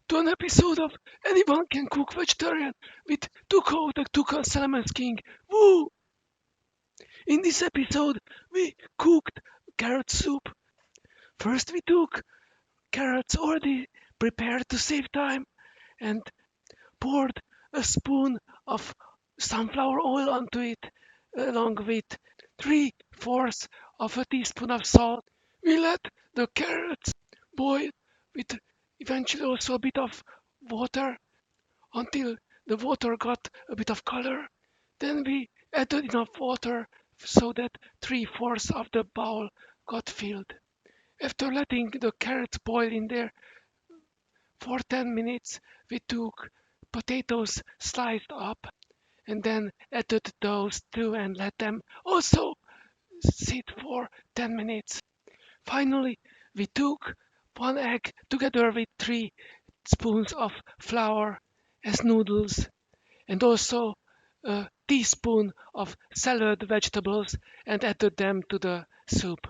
to an episode of Anyone Can Cook Vegetarian with Tuco, the Tuco Salaman's King. Woo! In this episode, we cooked carrot soup. First, we took carrots already prepared to save time and poured a spoon of sunflower oil onto it, along with 3/4 of a teaspoon of salt. We let the carrots boil with eventually also a bit of water until the water got a bit of color. Then we added enough water so that 3/4 of the bowl got filled. After letting the carrots boil in there for 10 minutes, we took potatoes sliced up and then added those too and let them also sit for 10 minutes. Finally, we took 1 egg together with 3 spoons of flour as noodles and also a teaspoon of salad vegetables and added them to the soup.